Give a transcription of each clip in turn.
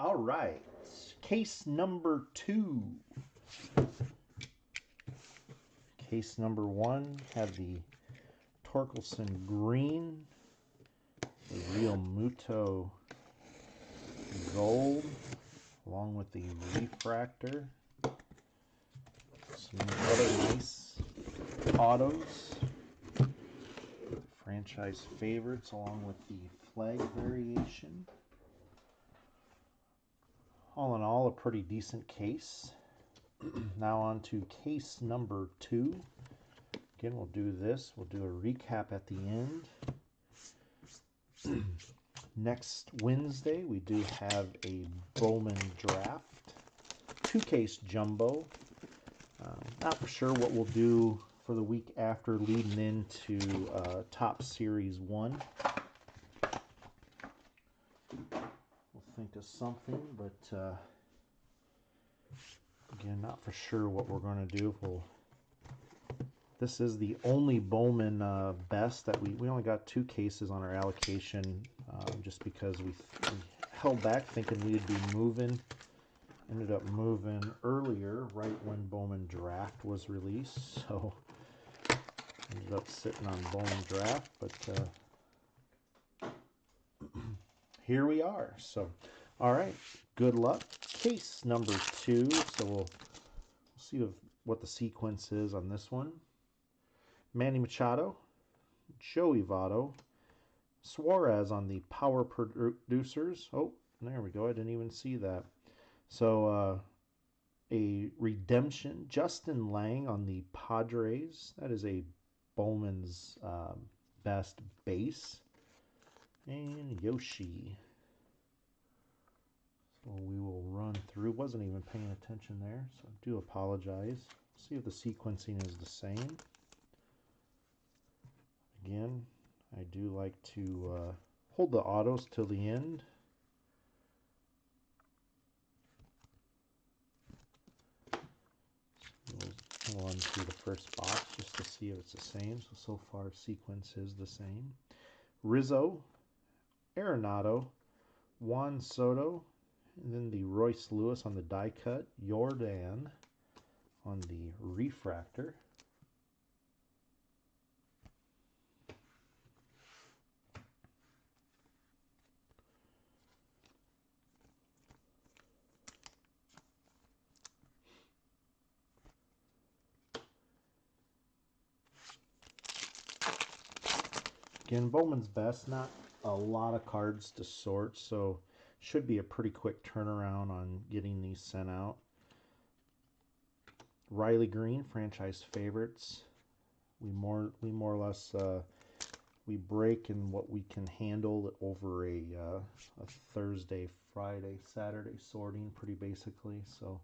All right, case number 2. Case number 1 had the Torkelson Green, the Real Muto Gold, along with the Refractor. Some other nice autos, franchise favorites, along with the flag variation. All in all, a pretty decent case. Now on to case number 2. Again, we'll do this. We'll do a recap at the end. Next Wednesday, we do have a Bowman draft. 2-case jumbo. Not for sure what we'll do for the week after leading into Top Series 1. We'll think of something, but again, not for sure what we're going to do. This is the only Bowman best that we only got 2 cases on our allocation, just because we held back thinking we'd be moving. Ended up moving earlier, right when Bowman draft was released, so ended up sitting on Bowman draft, but here we are. So, all right, good luck. Case number 2. So we'll see what the sequence is on this one. Manny Machado, Joey Votto, Suarez on the power producers. Oh, there we go. I didn't even see that. So a redemption, Justin Lang on the Padres. That is a Bowman's best base. And Yoshi. So we will run through. Wasn't even paying attention there, so I do apologize. See if the sequencing is the same. Again, I do like to hold the autos till the end. We'll run through the first box just to see if it's the same. So far, sequence is the same. Rizzo, Arenado, Juan Soto, and then the Royce Lewis on the die cut, Jordan on the refractor. Again, Bowman's best, not a lot of cards to sort, so should be a pretty quick turnaround on getting these sent out. Riley Green, franchise favorites. We more or less we break in what we can handle over a Thursday, Friday, Saturday sorting, pretty basically. So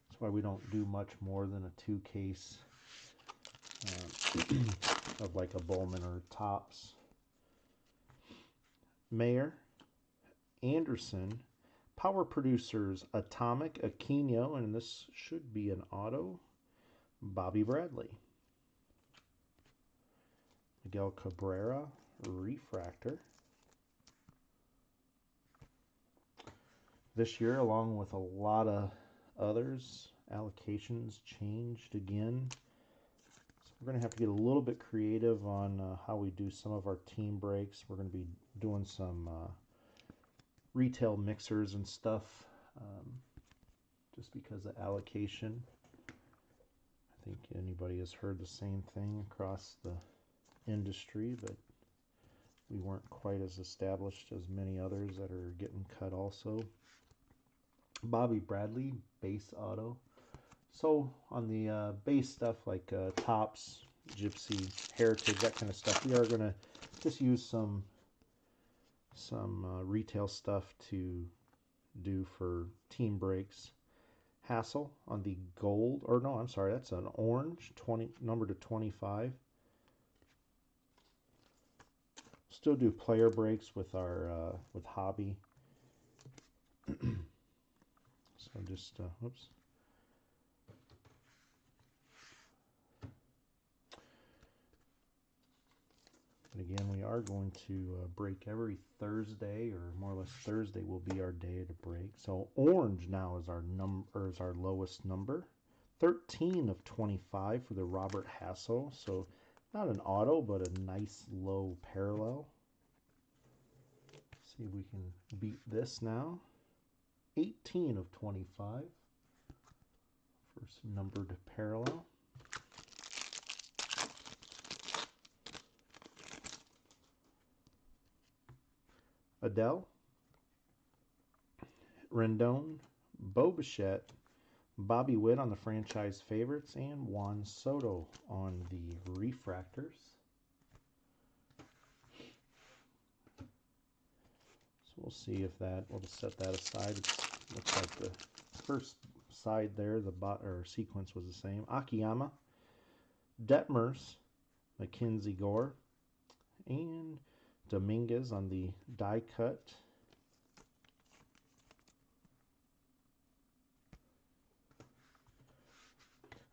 that's why we don't do much more than a 2-case of like a Bowman or Topps. Mayer, Anderson, power producers, Atomic, Aquino, and this should be an auto, Bobby Bradley. Miguel Cabrera, refractor. This year, along with a lot of others, allocations changed again. So we're going to have to get a little bit creative on how we do some of our team breaks. We're going to be doing some retail mixers and stuff, just because of allocation. I think anybody has heard the same thing across the industry, but we weren't quite as established as many others that are getting cut also. Bobby Bradley, base auto. So on the base stuff like Topps, Gypsy, Heritage, that kind of stuff, we are going to just use some retail stuff to do for team breaks. Hassel on the gold, or no, I'm sorry, that's an orange, number to 25. Still do player breaks with our with Hobby. So just whoops. And again, we we are going to break every Thursday, or more or less Thursday will be our day to break. So orange now is our lowest number. 13 of 25 for the Robert Hassel. So not an auto, but a nice low parallel. See if we can beat this now. 18 of 25. First numbered parallel. Adele, Rendon, Bo Bichette, Bobby Witt on the franchise favorites, and Juan Soto on the refractors. So we'll see if that, we'll just set that aside. It looks like the first side there, the sequence was the same. Akiyama, Detmers, Mackenzie Gore, and Dominguez on the die cut.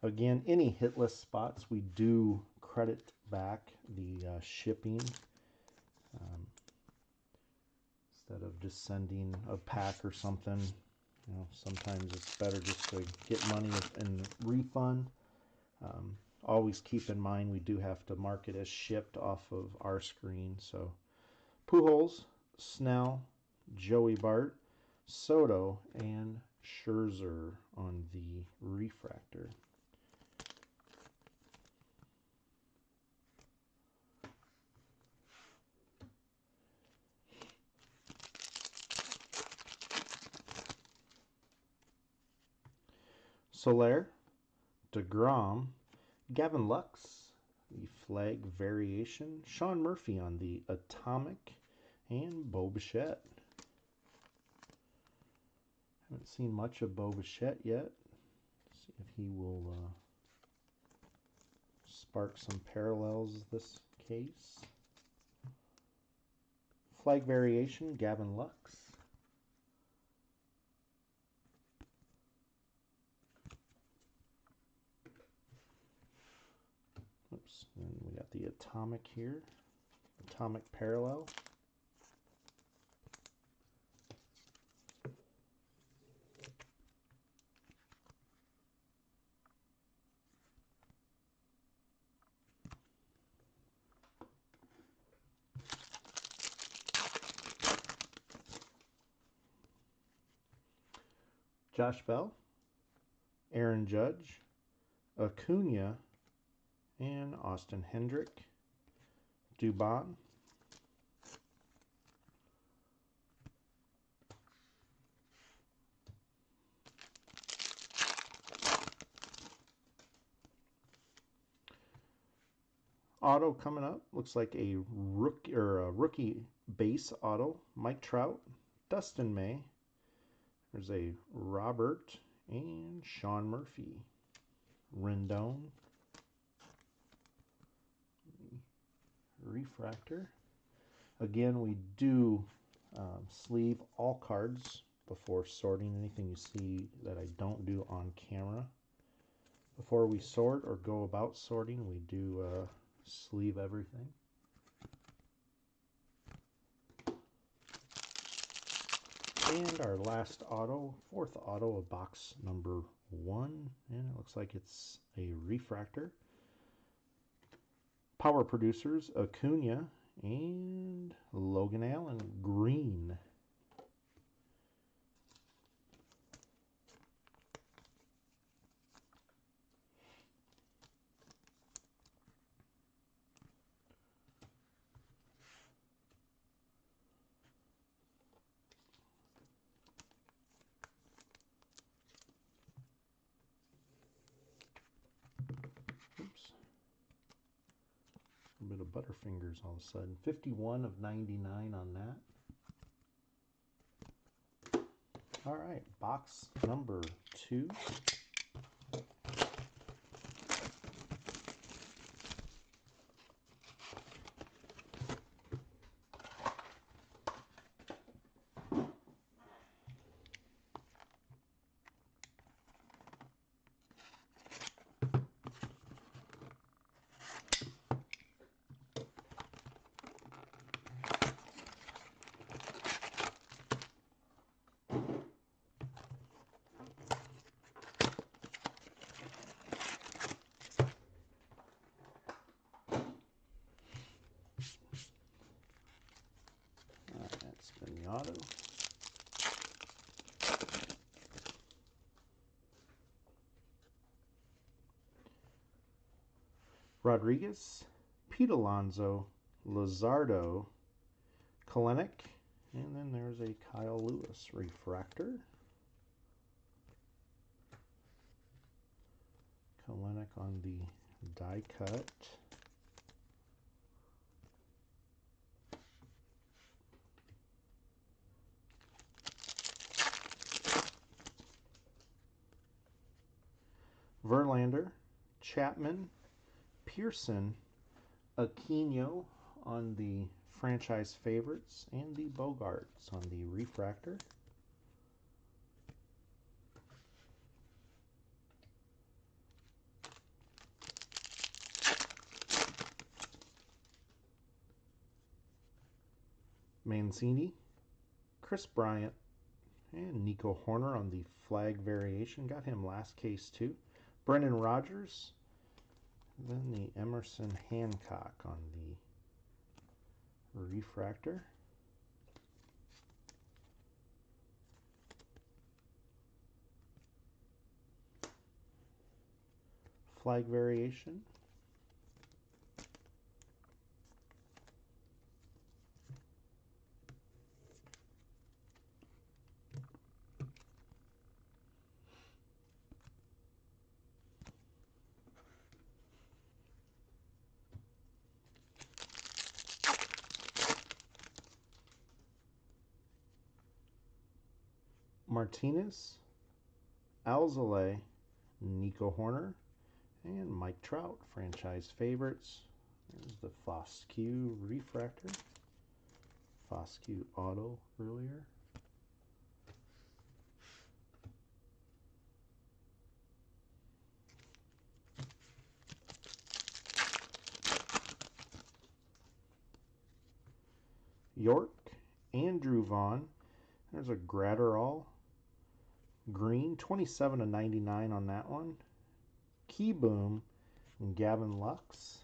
Again, any hitless spots, we do credit back the shipping instead of just sending a pack or something. You know, sometimes it's better just to get money and refund. Always keep in mind we do have to mark it as shipped off of our screen. So Pujols, Snell, Joey Bart, Soto, and Scherzer on the refractor. Soler, DeGrom, Gavin Lux, the flag variation, Sean Murphy on the atomic, and Bo Bichette. Haven't seen much of Bo Bichette yet. Let's see if he will spark some parallels this case. Flag variation, Gavin Lux. Oops, and we got the atomic here. Atomic parallel. Josh Bell, Aaron Judge, Acuna, and Austin Hendrick. Dubon, auto coming up. Looks like a rookie base auto. Mike Trout, Dustin May. There's a Robert and Sean Murphy. Rendon. Refractor. Again, we do sleeve all cards before sorting. Anything you see that I don't do on camera. Before we sort or go about sorting, we do sleeve everything. And our last auto, fourth auto of box number 1, and it looks like it's a refractor. Power producers, Acuna and Logan Allen, green. Oops. A bit of butterfingers all of a sudden. 51 of 99 on that. All right, box number 2. auto. Rodriguez, Pete Alonso, Luzardo, Kalenic, and then there's a Kyle Lewis refractor. Kalenic on the die cut. Verlander, Chapman, Pearson, Aquino on the franchise favorites, and the Bogarts on the refractor. Mancini, Chris Bryant, and Nico Horner on the flag variation. Got him last case too. Brendan Rodgers. Then the Emerson Hancock on the refractor. Flag variation. Martinez, Alzolay, Nico Horner, and Mike Trout, franchise favorites. There's the Foscue refractor. Foscue auto earlier. York, Andrew Vaughn. There's a Gratterall green, 27/99 on that one. Key Boom, and Gavin Lux.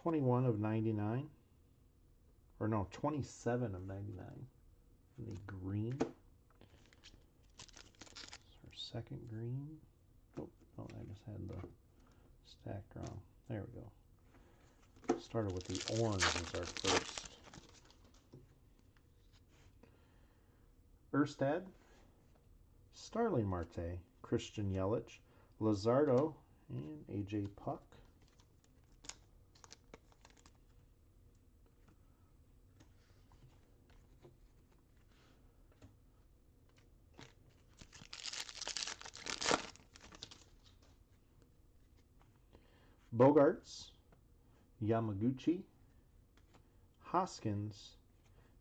$21/99, or no, $27/99. The green. It's our second green. Oh, I just had the stack wrong. There we go. Started with the orange as our first. Erstad, Starling Marte, Christian Yelich, Luzardo, and AJ Puck. Bogarts, Yamaguchi, Hoskins,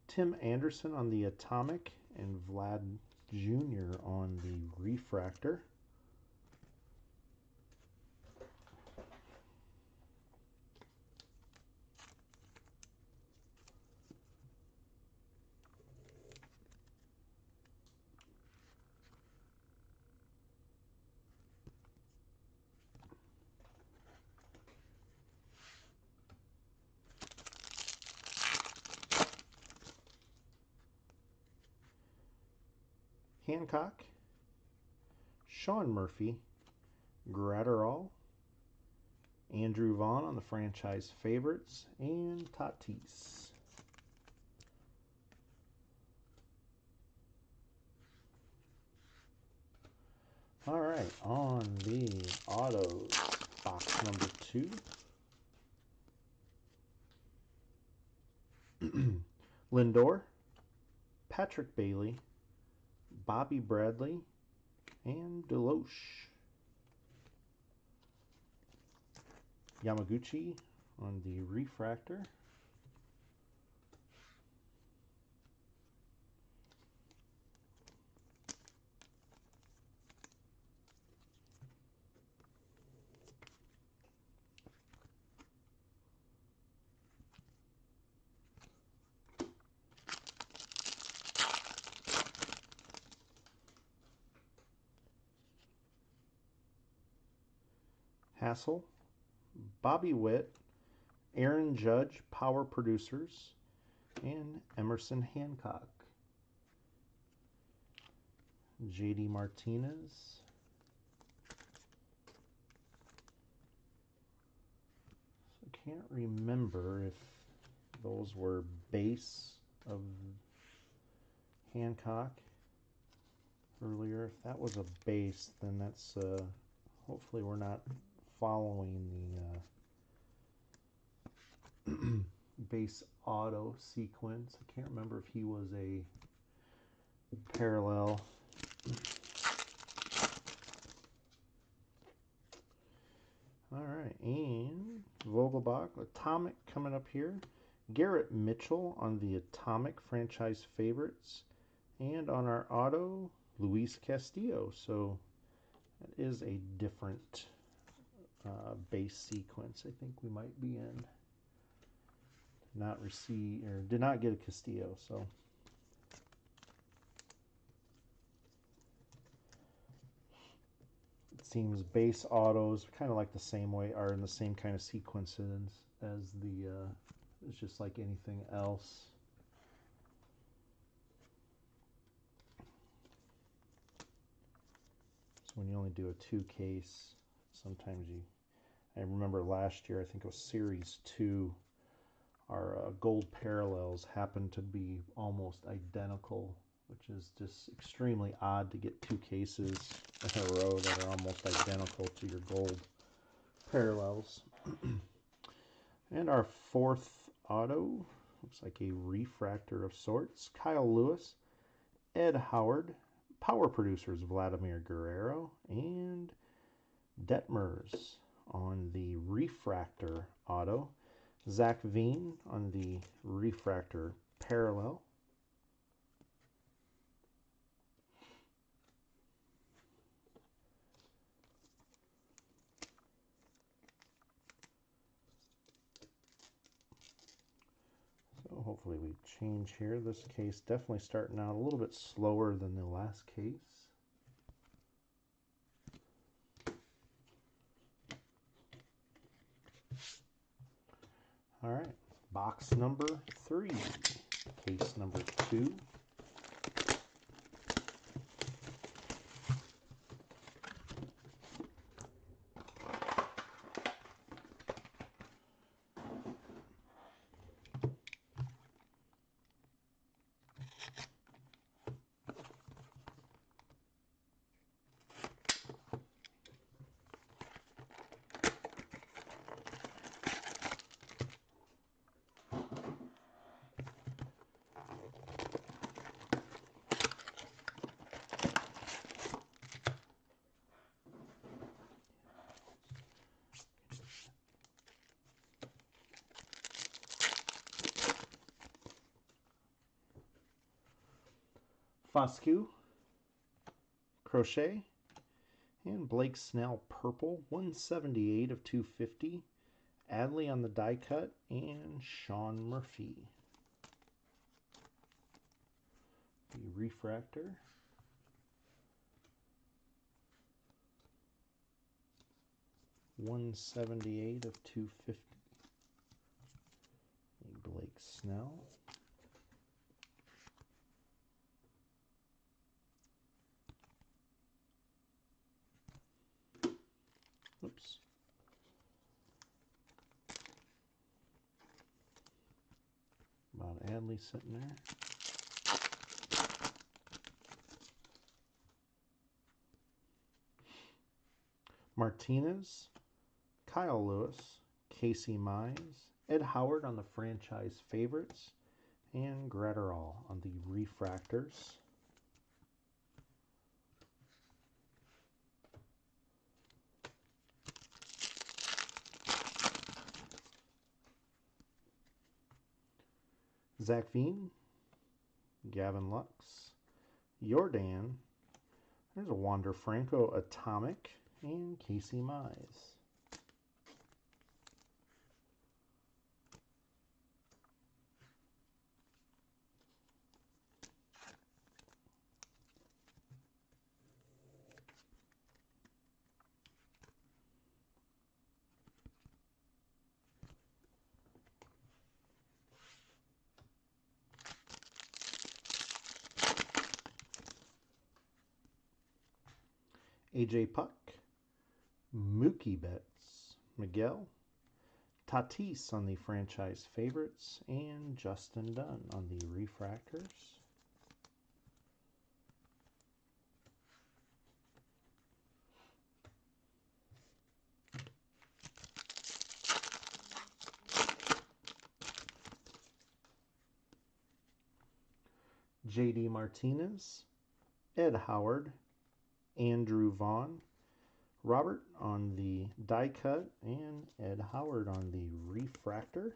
Tim Anderson on the Atomic, and Vlad Jr. on the refractor. Hancock, Sean Murphy, Gratterall, Andrew Vaughn on the franchise favorites, and Tatis. All right, on the autos, box number 2. Lindor, Patrick Bailey, Bobby Bradley, and Deloche. Yamaguchi on the refractor. Hassel, Bobby Witt, Aaron Judge, Power Producers, and Emerson Hancock. JD Martinez. So I can't remember if those were base of Hancock earlier. If that was a base, then that's hopefully we're not following the base auto sequence. I can't remember if he was a parallel. All right, and Vogelbach, Atomic coming up here. Garrett Mitchell on the Atomic franchise favorites. And on our auto, Luis Castillo. So that is a different base sequence I think we might be in. Not receive, or did not get a Castillo, so. It seems base autos, kind of like the same way, are in the same kind of sequences as the, it's just like anything else. So when you only do a 2 case, sometimes you, I remember last year, I think it was Series 2, our gold parallels happened to be almost identical, which is just extremely odd to get 2 cases in a row that are almost identical to your gold parallels. And our 4th auto, looks like a refractor of sorts. Kyle Lewis, Ed Howard, Power Producers Vladimir Guerrero, and Detmers on the refractor auto. Zach Veen on the refractor parallel. So hopefully we change here. This case definitely starting out a little bit slower than the last case. All right, box number 3, case number 2. Foscue, Crochet, and Blake Snell Purple, 178 of 250. Adley on the die cut, and Sean Murphy. The refractor. $178 of $250. Blake Snell. Oops. About Adley sitting there. Martinez, Kyle Lewis, Casey Mize, Ed Howard on the franchise favorites, and Gratterall on the refractors. Zach Veen, Gavin Lux, Jordan, there's a Wander Franco Atomic, and Casey Mize. AJ Puck, Mookie Betts, Miguel, Tatis on the franchise favorites, and Justin Dunn on the refractors. JD Martinez, Ed Howard, Andrew Vaughn, Robert on the die cut, and Ed Howard on the refractor.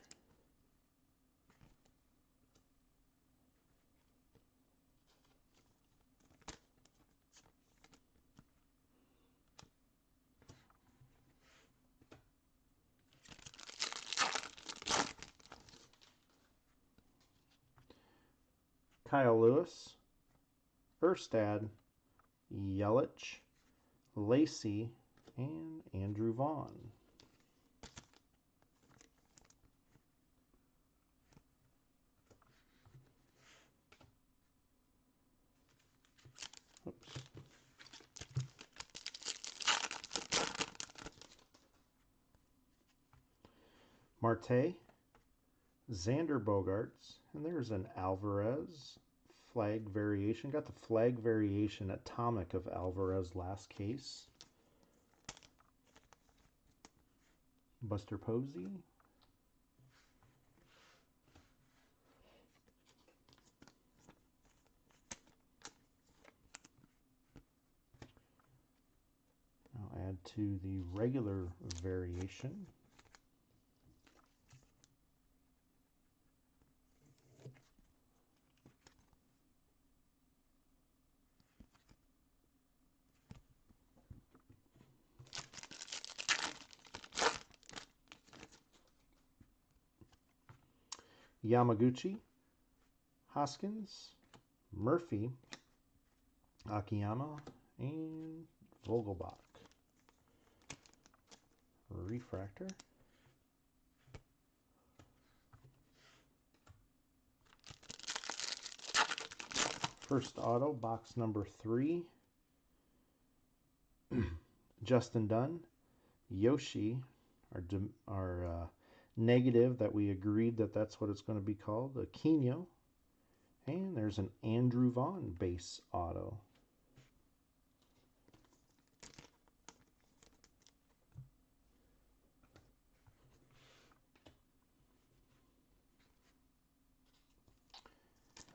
Kyle Lewis, Erstad, Yelich, Lacey, and Andrew Vaughn. Oops. Marte, Xander Bogaerts, and there's an Alvarez flag variation. Got the flag variation atomic of Alvarez last case. Buster Posey. I'll add to the regular variation. Yamaguchi, Hoskins, Murphy, Akiyama, and Vogelbach. Refractor. First auto, box number 3. Justin Dunn, Yoshi, our negative that we agreed that that's what it's going to be called, Aquino, and there's an Andrew Vaughn base auto.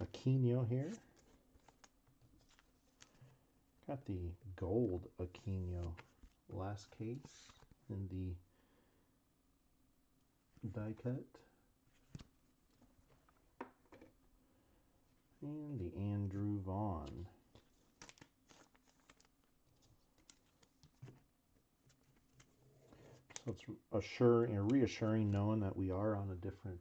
Aquino here. Got the gold Aquino last case in the die cut. And the Andrew Vaughn. So it's reassuring knowing that we are on a different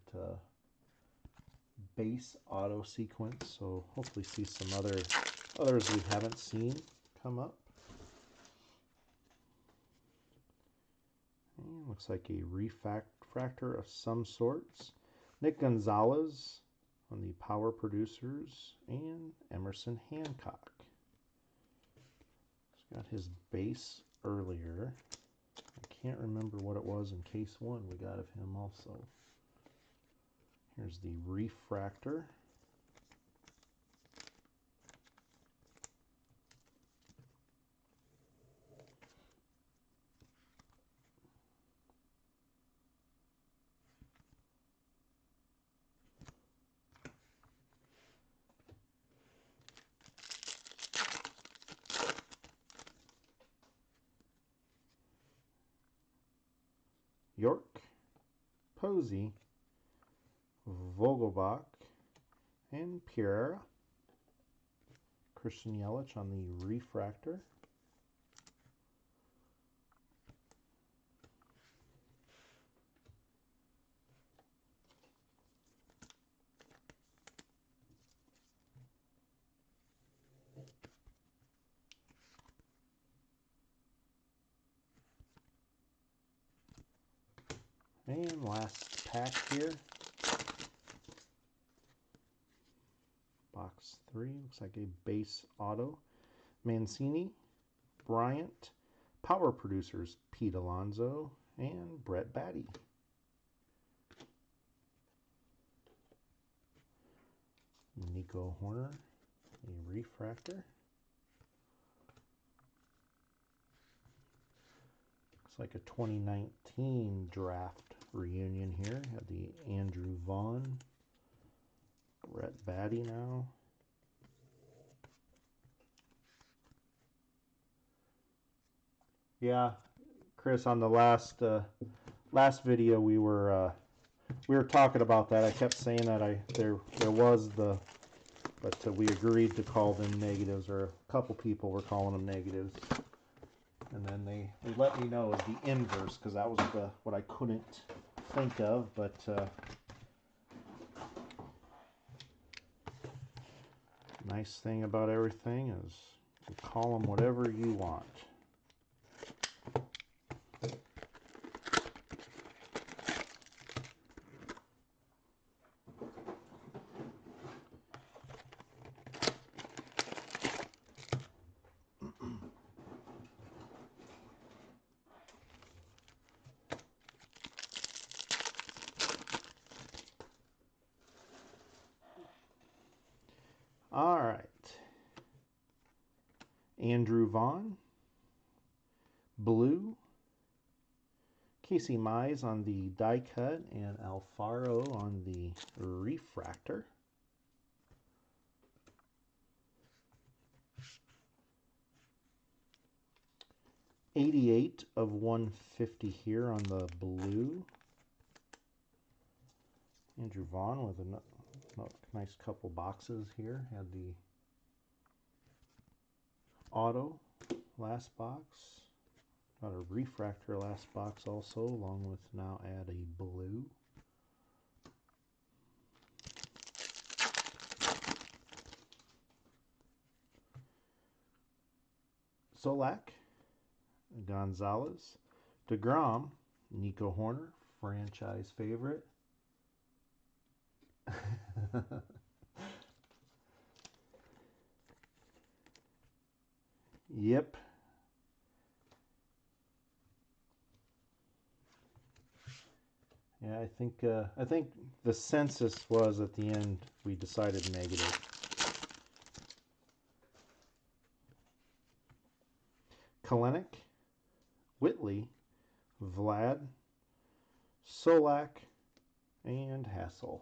base auto sequence. So hopefully see some others we haven't seen come up. And looks like a refractor of some sorts. Nick Gonzalez on the power producers, and Emerson Hancock. He's got his base earlier. I can't remember what it was in case 1 we got of him also. Here's the refractor. York, Posey, Vogelbach, and Pereira. Christian Yelich on the refractor. And last pack here. Box 3, looks like a base auto. Mancini, Bryant. Power producers, Pete Alonso and Brett Batty. Nico Horner, a refractor. Looks like a 2019 draft reunion here. Had the Andrew Vaughn, Brett Batty now. Yeah, Chris, on the last video we were talking about that. I kept saying that there was the, but we agreed to call them negatives, or a couple people were calling them negatives, and then they let me know as the inverse, because that was what I couldn't think of. But nice thing about everything is you call them whatever you want. All right. Andrew Vaughn, blue. Casey Mize on the die cut and Alfaro on the refractor. '88 of 150 here on the blue. Andrew Vaughn with a nice couple boxes here. Had the auto last box. Got a refractor last box also, along with now add a blue. Solak, Gonzalez, DeGrom, Nico Horner, franchise favorite. Yep. Yeah, I think the census was at the end we decided negative. Kalenic, Whitley, Vlad, Solak, and Hassel.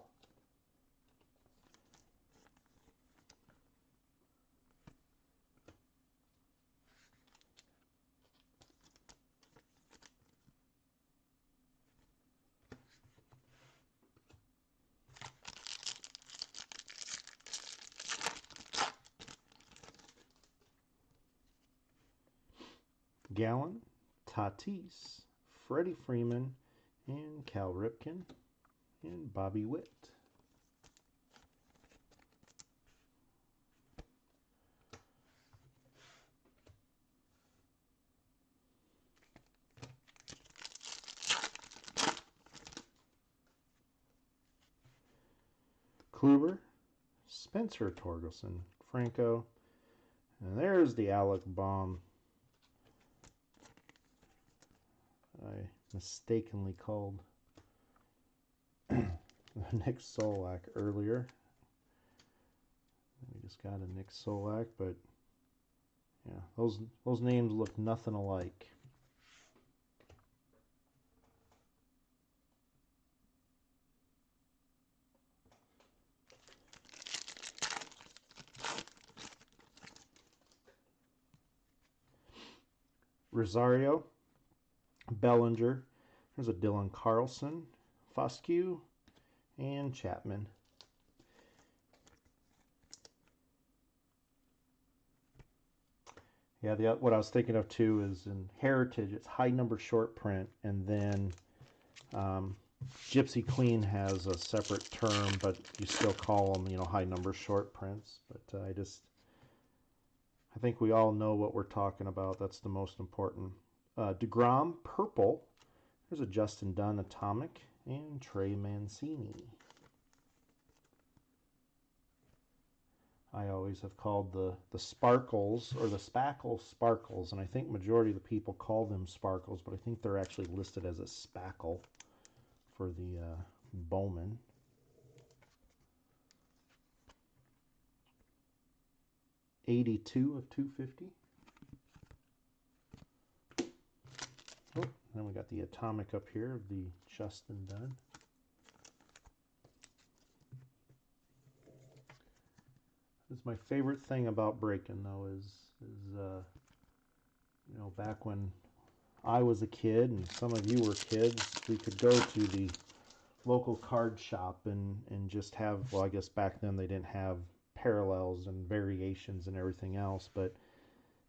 Gallen, Tatis, Freddie Freeman, and Cal Ripken, and Bobby Witt. Kluber, Spencer Torkelson, Franco, and there's the Alec Baum. I mistakenly called Nick Solak earlier. We just got a Nick Solak, but yeah, those names look nothing alike. Rosario, Bellinger, there's a Dylan Carlson, Foscue, and Chapman. Yeah, what I was thinking of too is in Heritage, it's high number short print, and then Gypsy Queen has a separate term, but you still call them, high number short prints. But I think we all know what we're talking about. That's the most important. DeGrom, purple. There's a Justin Dunn atomic and Trey Mancini. I always have called the sparkles or the spackle sparkles, and I think majority of the people call them sparkles, but I think they're actually listed as a spackle for the Bowman. '82 of 250. Oh, then we got the atomic up here of the Justin Dunn. It's my favorite thing about breaking, though, is you know, back when I was a kid and some of you were kids, we could go to the local card shop and just have, well, I guess back then they didn't have parallels and variations and everything else, but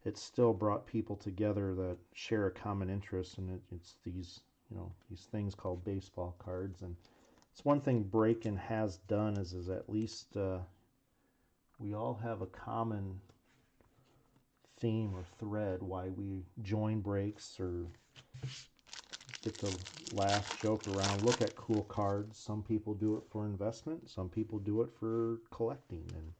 it still brought people together that share a common interest, and it's these, you know, these things called baseball cards. And it's one thing breaking has done is at least we all have a common theme or thread why we join breaks or get to laugh, joke around, look at cool cards. Some people do it for investment, some people do it for collecting, and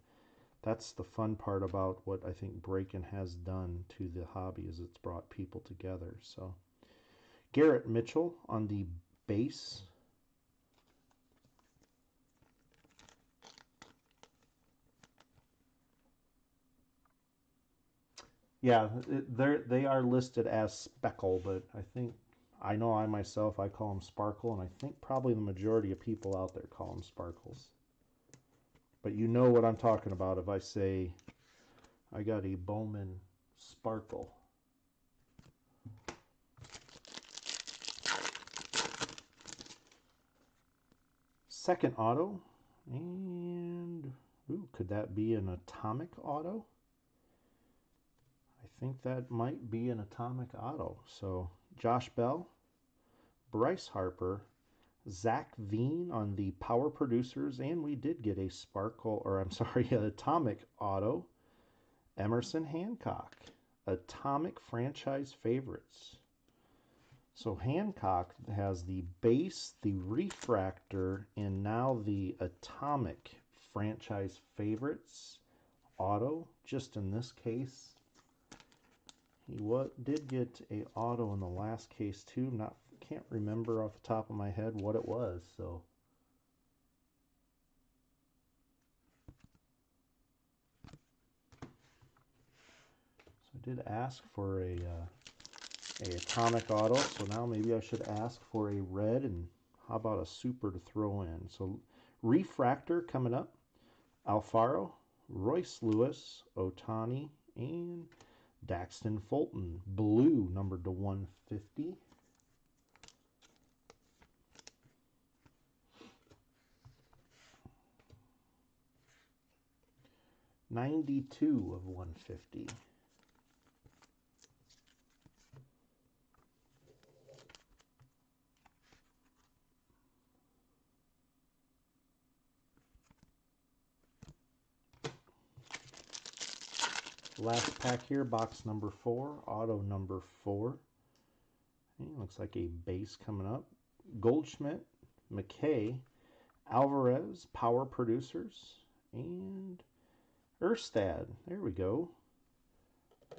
that's the fun part about what I think breaking has done to the hobby, is it's brought people together. So Garrett Mitchell on the base. Yeah, they are listed as speckle, but I know I myself, I call them sparkle, and I think probably the majority of people out there call them sparkles. But you know what I'm talking about if I say I got a Bowman sparkle. Second auto, and ooh, could that be an atomic auto? I think that might be an atomic auto. So Josh Bell, Bryce Harper, Zach Veen on the power producers, and we did get a sparkle, or I'm sorry, an atomic auto. Emerson Hancock, atomic franchise favorites. So Hancock has the base, the refractor, and now the atomic franchise favorites auto. Just in this case, he did get a auto in the last case too. Can't remember off the top of my head what it was. So I did ask for a atomic auto, so now maybe I should ask for a red, and how about a super to throw in? So refractor coming up, Alfaro, Royce Lewis, Otani, and Daxton Fulton, blue, numbered to 150. '92 of 150. Last pack here, box number 4, auto number 4. And looks like a base coming up. Goldschmidt, McKay, Alvarez, power producers, and Erstad. There we go.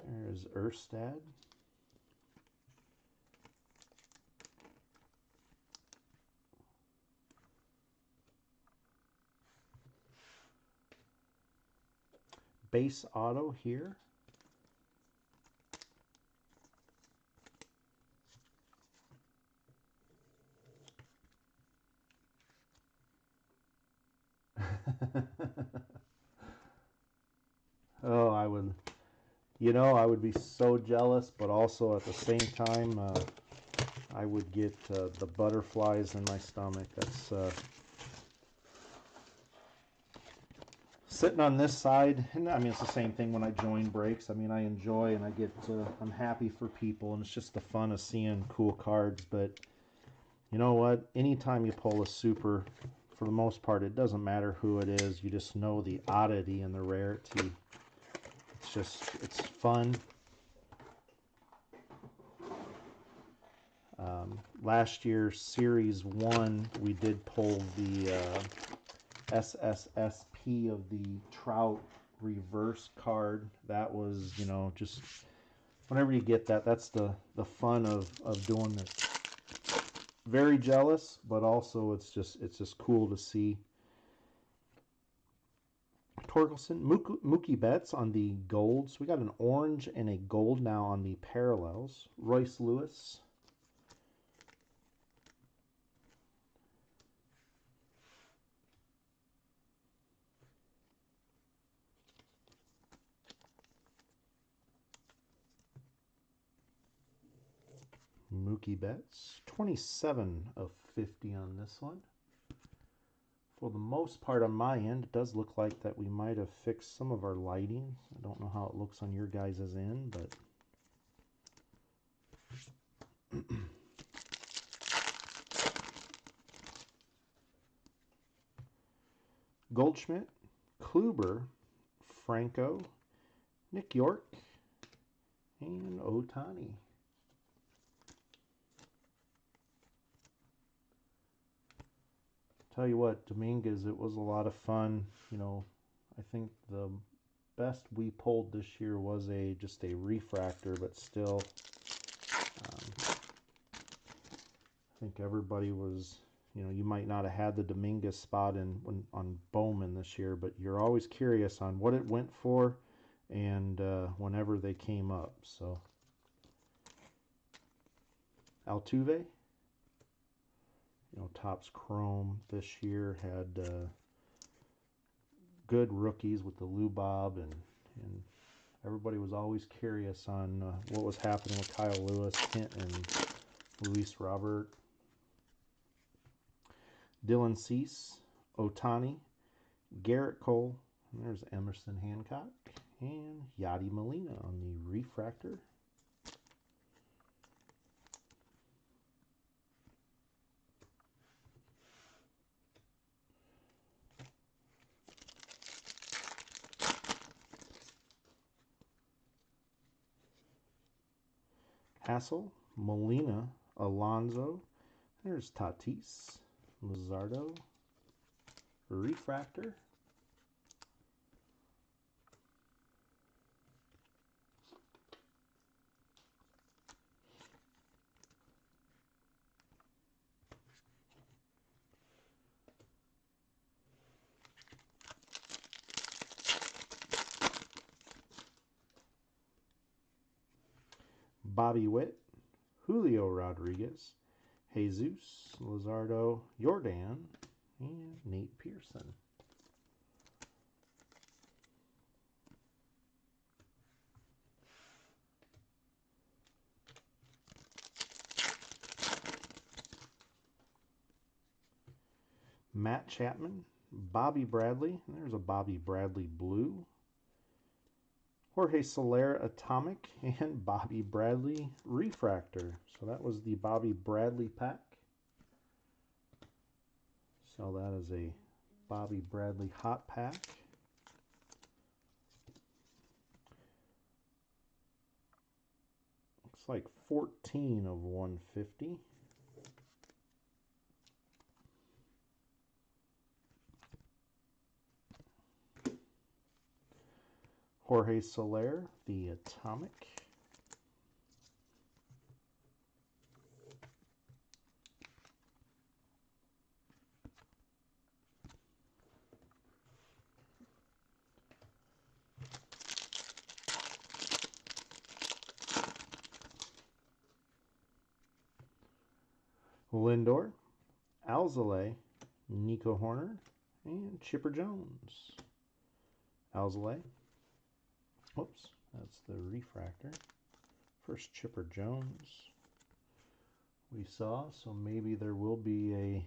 There's Erstad. Base auto here. Oh, I would be so jealous, but also at the same time, I would get the butterflies in my stomach. That's sitting on this side, and I mean, it's the same thing when I join breaks. I mean, I enjoy and I'm happy for people, and it's just the fun of seeing cool cards. But you know what? Anytime you pull a super, for the most part, it doesn't matter who it is. You just know the oddity and the rarity. It's fun. Last year, Series 1, we did pull the SSSP of the Trout reverse card. That was, you know, just whenever you get that, that's the fun of doing it. Very jealous, but also it's just cool to see. Torkelson, Mookie Betts on the golds. We got an orange and a gold now on the parallels. Royce Lewis. Mookie Betts. 27 of 50 on this one. For the most part on my end, it does look like that we might have fixed some of our lighting. I don't know how it looks on your guys' end, but Goldschmidt, Kluber, Franco, Nick York, and Ohtani. Tell you what, Dominguez, it was a lot of fun. You know, I think the best we pulled this year was just a refractor, but still, I think everybody was, you know, you might not have had the Dominguez spot on Bowman this year, but you're always curious on what it went for and whenever they came up. So Altuve, you know, Topps Chrome this year had good rookies with the Lubob, and everybody was always curious on what was happening with Kyle Lewis, Kent, and Luis Robert. Dylan Cease, Ohtani, Garrett Cole, and there's Emerson Hancock, and Yadi Molina on the refractor. Hassel, Molina, Alonso, there's Tatis, Luzardo, refractor. Bobby Witt, Julio Rodriguez, Jesus, Luzardo, Jordan, and Nate Pearson. Matt Chapman, Bobby Bradley, and there's a Bobby Bradley blue. Jorge Soler Atomic, and Bobby Bradley Refractor. So that was the Bobby Bradley pack. So that is a Bobby Bradley hot pack. Looks like 14 of 150. Jorge Soler, the Atomic. Lindor, Alzolay, Nico Horner, and Chipper Jones. Alzolay. Whoops, that's the refractor. First Chipper Jones we saw, so maybe there will be a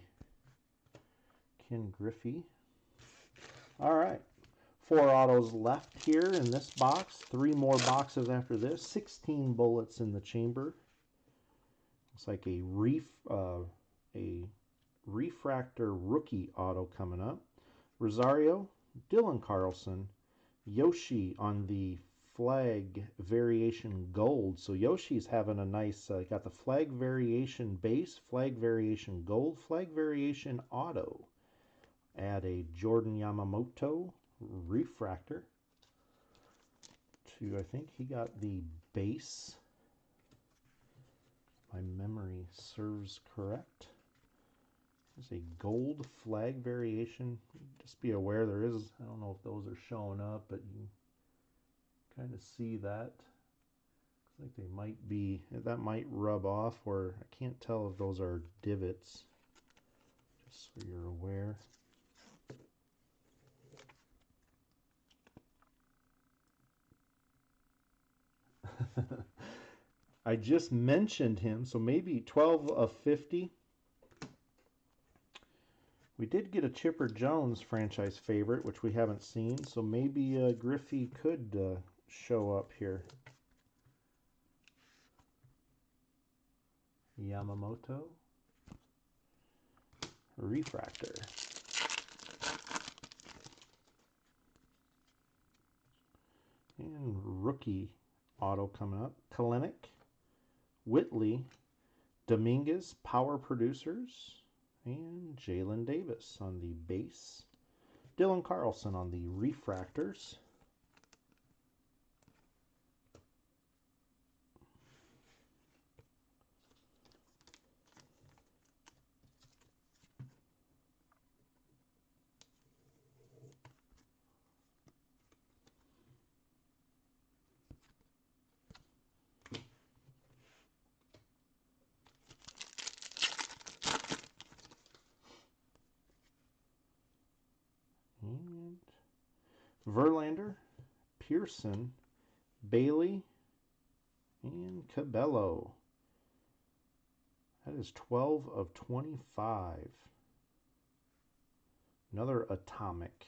Ken Griffey. All right, 4 autos left here in this box. 3 more boxes after this. 16 bullets in the chamber. Looks like a refractor rookie auto coming up. Rosario, Dylan Carlson, Yoshi on the flag variation gold. So Yoshi's having a nice, got the flag variation base, flag variation gold, flag variation auto. Add a Jordan Yamamoto refractor. to, I think he got the base. My memory serves correct. There's a gold flag variation. Just be aware there is, I don't know if those are showing up, but you kind of see that. Looks like they might be, that might rub off, or I can't tell if those are divots. Just so you're aware. I just mentioned him, so maybe 12 of 50. We did get a Chipper Jones franchise favorite, which we haven't seen, so maybe Griffey could show up here. Yamamoto. Refractor. And rookie auto coming up. Kalenic, Whitley, Dominguez, Power Producers, and Jalen Davis on the base. Dylan Carlson on the refractors. And Verlander, Pearson, Bailey, and Cabello. That is 12 of 25. Another atomic.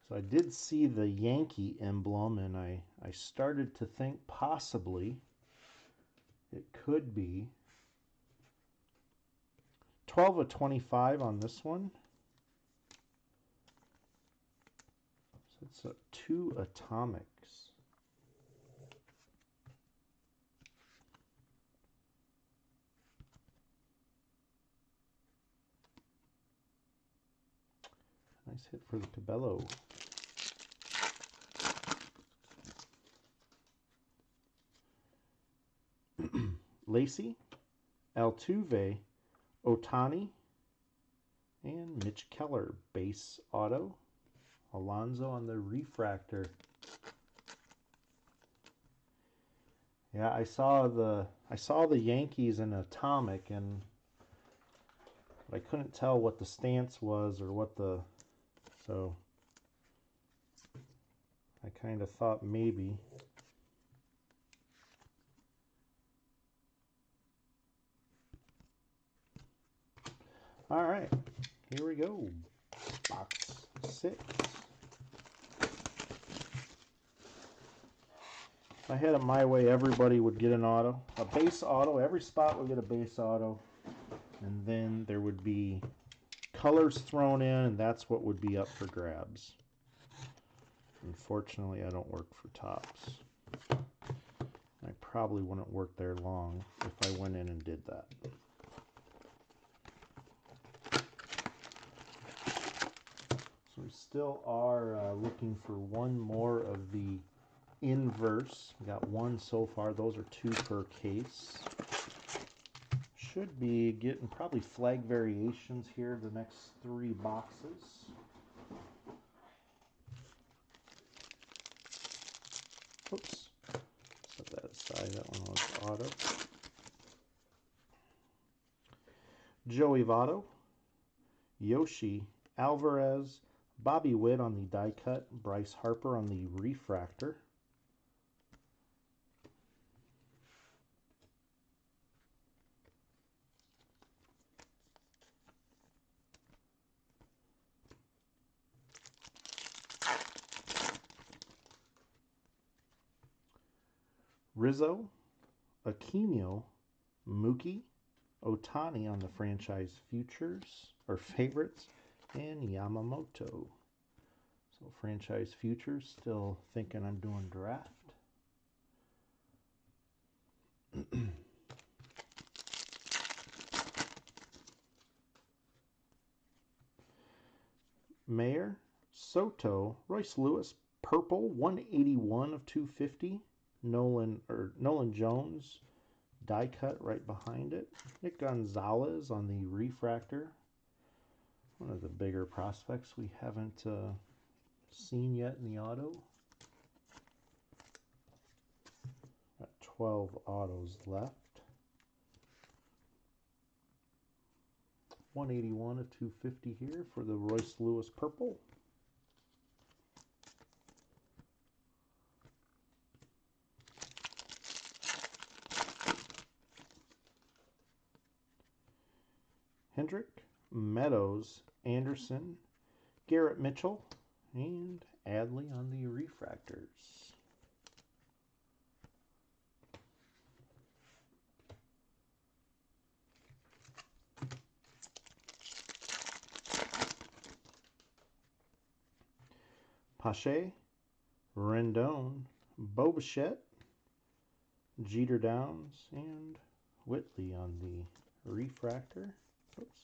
So I did see the Yankee emblem, and I started to think possibly it could be 12 of 25 on this one. So it's 2 atomics. Nice hit for the Cabello. Lacey, Altuve, Otani, and Mitch Keller base auto. Alonso on the refractor. Yeah, I saw the Yankees in atomic, and I couldn't tell what the stance was or what the, so I kind of thought maybe. All right, here we go. Box 6. If I had it my way, everybody would get an auto. A base auto. Every spot would get a base auto. And then there would be colors thrown in, and that's what would be up for grabs. Unfortunately, I don't work for Topps. I probably wouldn't work there long if I went in and did that. So we still are looking for one more of the inverse. We got one so far. Those are 2 per case. Should be getting probably flag variations here the next 3 boxes. Oops. Set that aside. That one was auto. Joey Votto, Yoshi, Alvarez, Bobby Witt on the die cut, Bryce Harper on the refractor. Rizzo, Aquino, Mookie, Otani on the franchise futures or favorites, and Yamamoto. So franchise futures, still thinking I'm doing draft. Mayer, Soto, Royce Lewis, purple, 181 of 250. Nolan Jones, die cut right behind it. Nick Gonzalez on the refractor. One of the bigger prospects we haven't seen yet in the auto. Got 12 autos left. 181 of 250 here for the Royce Lewis purple. Hendrick, Meadows, Anderson, Garrett Mitchell, and Adley on the refractors. Pache, Rendon, Bobichette, Jeter Downs, and Whitley on the refractor. Oops.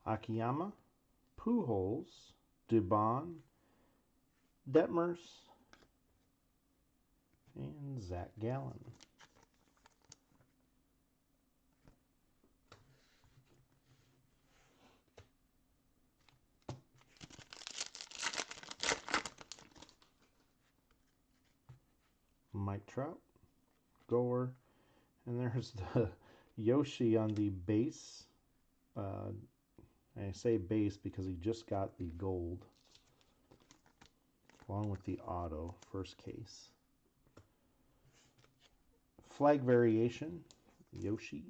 Akiyama, Pujols, Dubon, Detmers, and Zach Gallen. Mike Trout, Gore, and there's the Yoshi on the base. I say base because he just got the gold along with the auto first case. Flag variation, Yoshi.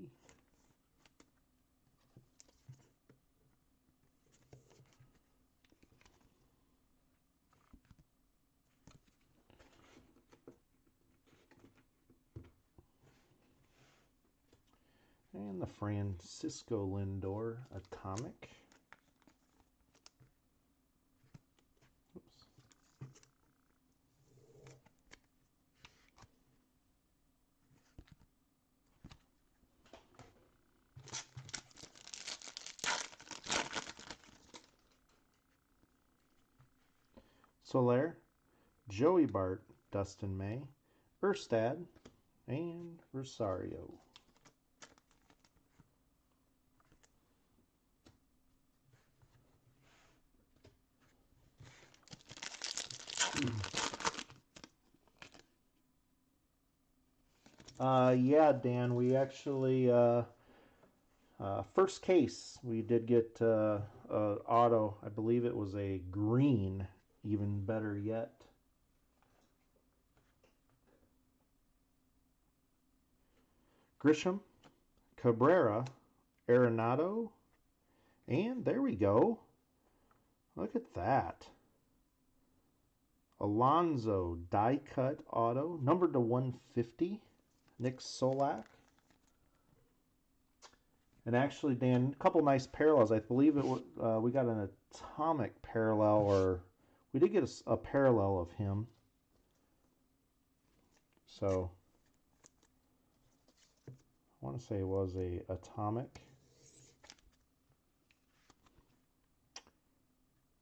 And the Francisco Lindor Atomic. Oops. Soler, Joey Bart, Dustin May, Erstad, and Rosario. Yeah, Dan, we actually, first case, we did get auto. I believe it was a green, even better yet. Grisham, Cabrera, Arenado, and there we go. Look at that. Alonso die cut auto, numbered to 150. Nick Solak. And actually, Dan, a couple nice parallels. I believe it we got an atomic parallel, or we did get a parallel of him. So I want to say it was a atomic.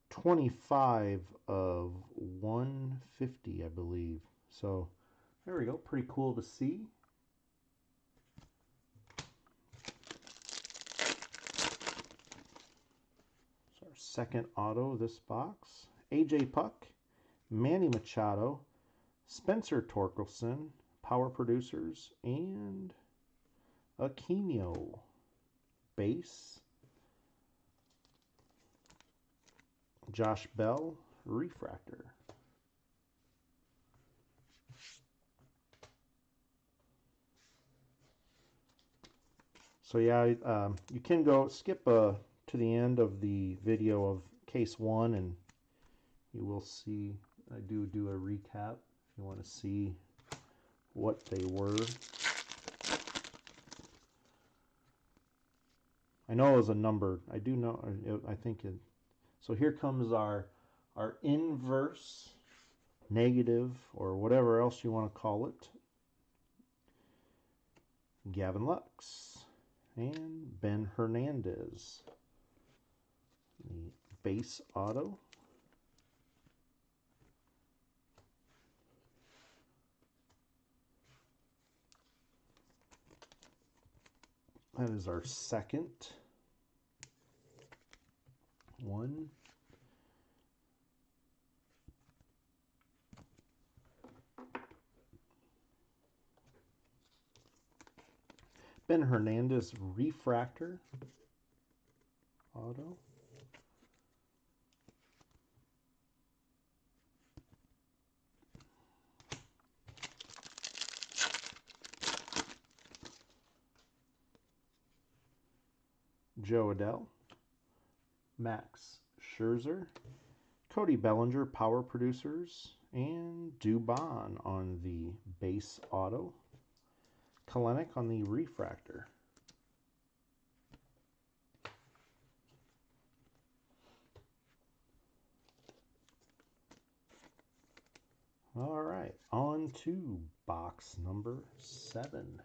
25 of 150, I believe. So there we go. Pretty cool to see. It's our second auto this box. AJ Puck, Manny Machado, Spencer Torkelson, Power Producers, and Aquino base. Josh Bell, refractor. So yeah, you can go skip to the end of the video of case 1, and you will see I do a recap if you want to see what they were. I know it was a number. I do know. I think it. So here comes our inverse negative, or whatever else you want to call it. Gavin Lux and Ben Hernandez. The base auto. That is our second one. Ben Hernandez refractor auto. Joe Adell, Max Scherzer, Cody Bellinger, power producers, and Dubon on the base auto. Kalenic on the refractor. All right, on to box number 7.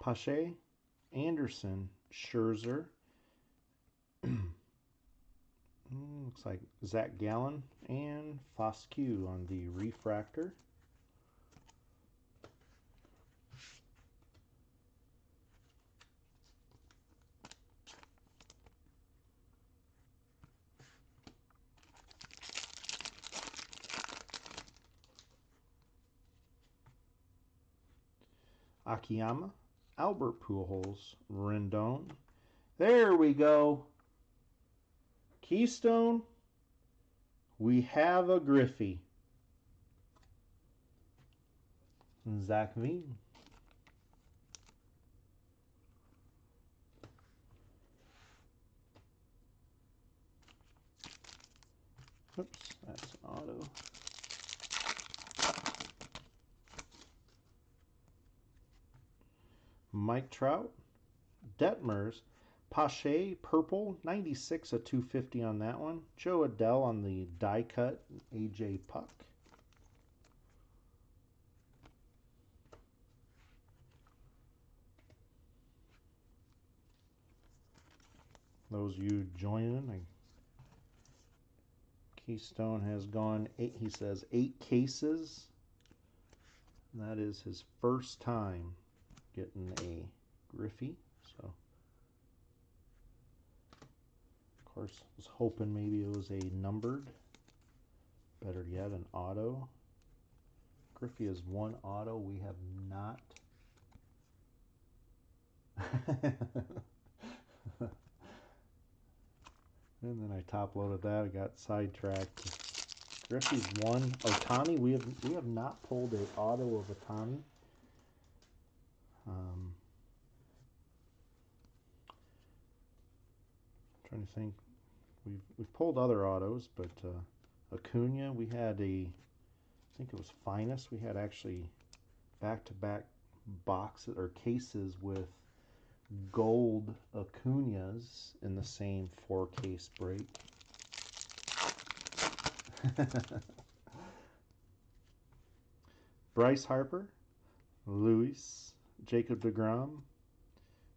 Pache, Anderson, Scherzer. Looks like Zach Gallen and Foscue on the refractor. Akiyama, Albert Pujols, Rendon. There we go. Keystone, we have a Griffey. Zach Veen. Oops, that's an auto. Mike Trout, Detmers, Pache, purple, 96 of 250 on that one. Joe Adell on the die cut, AJ Puck. Those of you joining, Keystone has gone 8, he says 8 cases. That is his first time getting a Griffey. So, of course, I was hoping maybe it was a numbered. Better yet, an auto. Griffey is one auto. We have not. And then I top loaded that. I got sidetracked. Griffey's one. Ohtani, we have not pulled an auto of Ohtani. Trying to think. We've pulled other autos, but Acuna, we had I think it was Finest. We had actually back-to-back boxes or cases with gold Acunas in the same 4-case break. Bryce Harper, Luis, Jacob deGrom,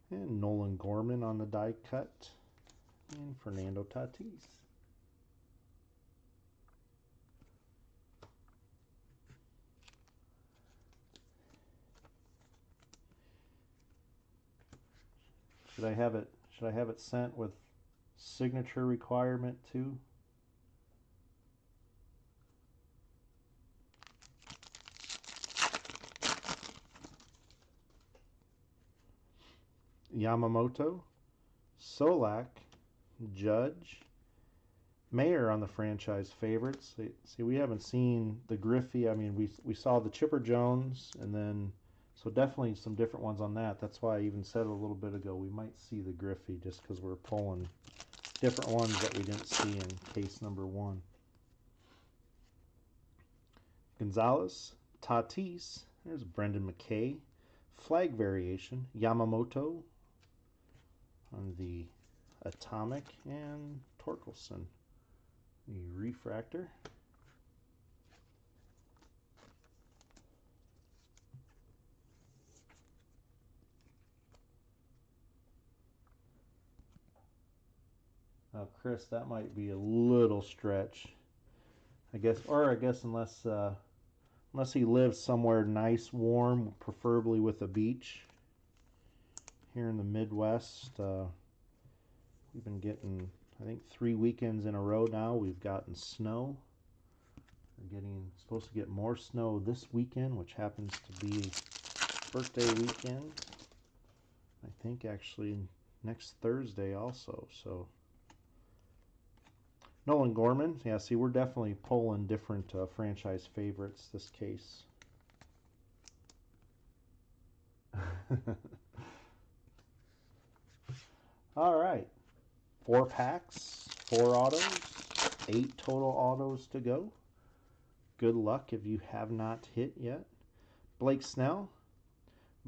and Nolan Gorman on the die cut. and Fernando Tatis. Should I have it sent with signature requirement too? Yamamoto, Solak, Judge, Mayer on the franchise favorites. See, we haven't seen the Griffey. I mean, we saw the Chipper Jones, and then so definitely some different ones on that. That's why I even said a little bit ago we might see the Griffey just because we're pulling different ones that we didn't see in case number 1. Gonzalez, Tatis. There's Brendan McKay. Flag variation. Yamamoto on the Atomic, and Torkelson, the refractor. Now, Chris, that might be a little stretch. I guess unless he lives somewhere nice, warm, preferably with a beach. Here in the Midwest, we've been getting, I think, 3 weekends in a row now. We've gotten snow. We're supposed to get more snow this weekend, which happens to be birthday weekend. I think actually next Thursday also. So Nolan Gorman, yeah. See, we're definitely pulling different franchise favorites this case. All right, 4 packs, 4 autos, 8 total autos to go. Good luck if you have not hit yet. Blake Snell,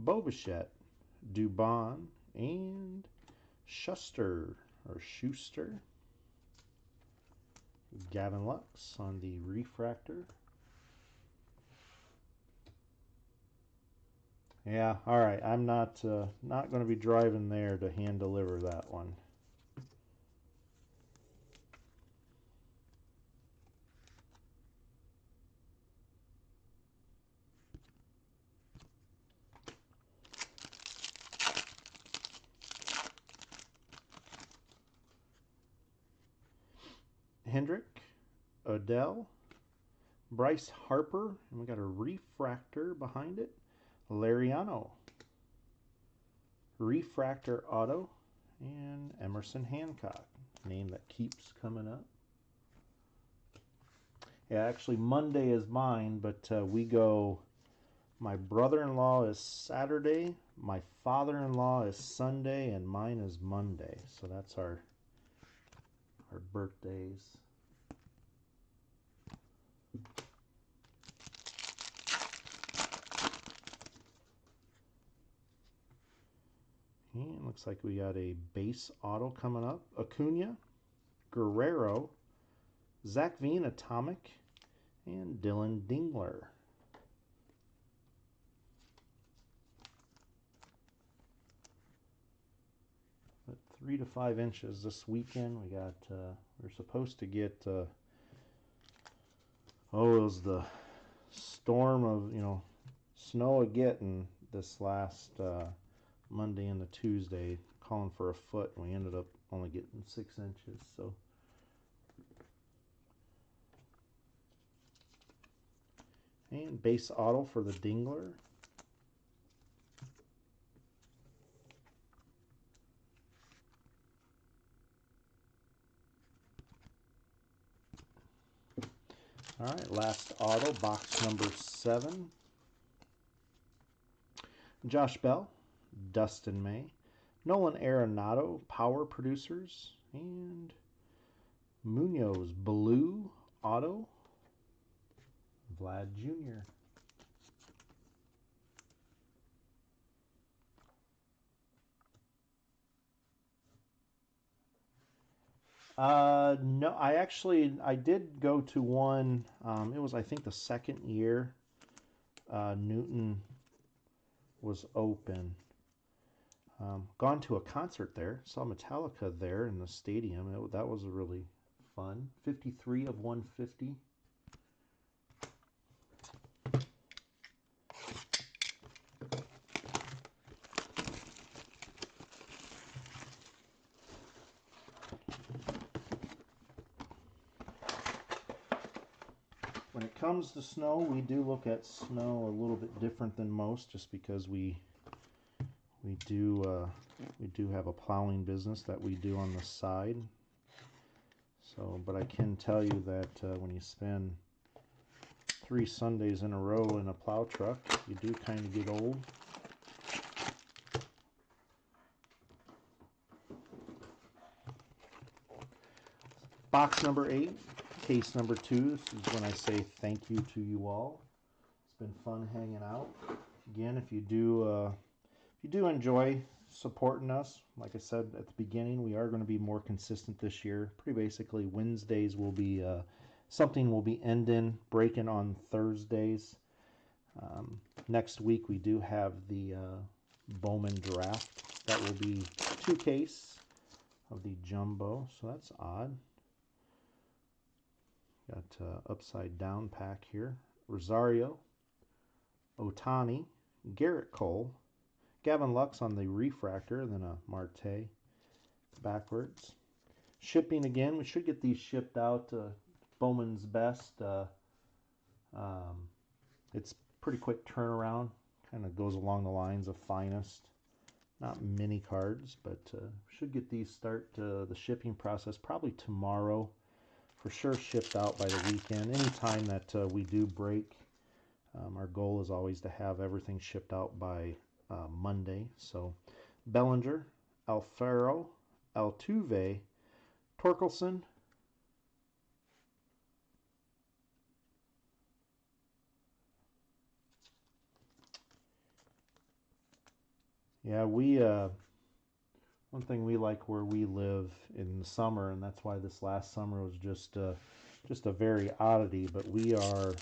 Bobichette, Dubon, and Schuster. Gavin Lux on the refractor. Yeah, all right. I'm not going to be driving there to hand deliver that one. Hendrick, Odell, Bryce Harper, and we got a refractor behind it. Lariano, refractor auto, and Emerson Hancock, name that keeps coming up. Yeah, actually Monday is mine, but we go. My brother-in-law is Saturday, my father-in-law is Sunday, and mine is Monday. So that's our birthdays. And looks like we got a base auto coming up. Acuna, Guerrero, Zach Veen Atomic, and Dylan Dingler. At 3 to 5 inches this weekend. We got. We're supposed to get. It was the storm of snow a-getting this last Monday and the Tuesday, calling for a foot, and we ended up only getting 6 inches. So. And base auto for the Dingler. All right, last auto, box number 7. Josh Bell, Dustin May, Nolan Arenado, Power Producers, and Munoz, Blue Auto, Vlad Jr. No, I did go to one. It was, I think, the second year Newton was open. Gone to a concert there. Saw Metallica there in the stadium. That was really fun. 53 of 150. When it comes to snow, we do look at snow a little bit different than most, just because we do have a plowing business that we do on the side. So, but I can tell you that when you spend 3 Sundays in a row in a plow truck, you do kind of get old. Box number 8, case number 2. This is when I say thank you to you all. It's been fun hanging out. Again, if you do enjoy supporting us, like I said at the beginning, we are going to be more consistent this year. Pretty basically, Wednesdays will be something will be breaking on Thursdays. Next week we do have the Bowman draft. That will be 2 case of the jumbo, so that's odd. Got upside down pack here. Rosario, Otani, Garrett Cole, Gavin Lux on the refractor, and then a Marte backwards. Shipping again, we should get these shipped out. Bowman's Best. It's pretty quick turnaround. Kind of goes along the lines of Finest. Not many cards, but should get these start the shipping process probably tomorrow. For sure shipped out by the weekend. Anytime that we do break, our goal is always to have everything shipped out by Monday. So Bellinger, Alfaro, Altuve, Torkelson, yeah, one thing we like where we live in the summer, and that's why this last summer was just a very oddity. But we are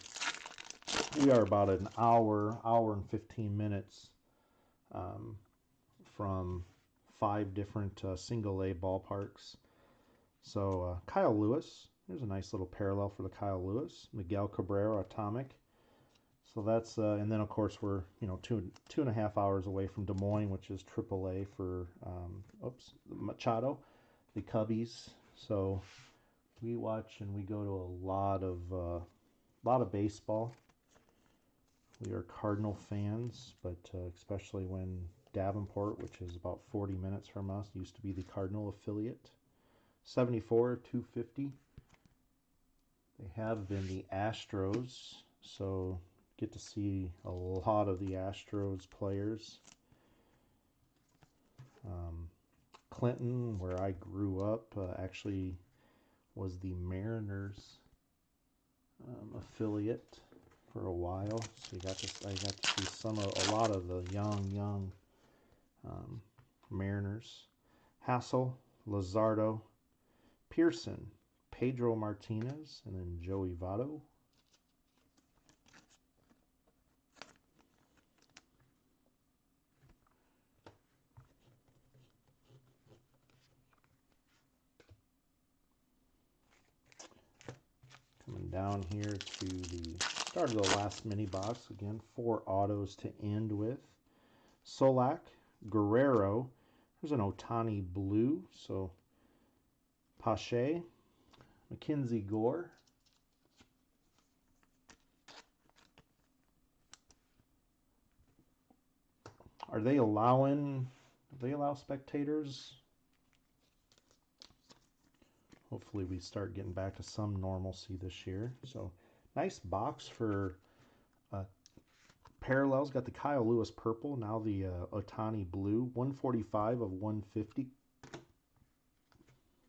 about an hour and 15 minutes from 5 different single A ballparks. So Kyle Lewis, there's a nice little parallel for the Kyle Lewis. Miguel Cabrera, Atomic. So that's and then of course we're 2.5 hours away from Des Moines, which is AAA for Machado, the Cubbies. So we watch and we go to a lot of baseball. We are Cardinal fans, but especially when Davenport, which is about 40 minutes from us, used to be the Cardinal affiliate. 74, 250. They have been the Astros, so get to see a lot of the Astros players. Clinton, where I grew up, actually was the Mariners affiliate for a while, so I got to see a lot of the young Mariners. Hassel, Luzardo, Pearson, Pedro Martinez, and then Joey Votto. Coming down here to the start of the last mini box. Again, 4 autos to end with. Solak, Guerrero. There's an Otani blue. So Pache, Mackenzie Gore. Do they allow spectators? Hopefully we start getting back to some normalcy this year. So nice box for parallels. Got the Kyle Lewis purple, now the Otani blue. 145 of 150.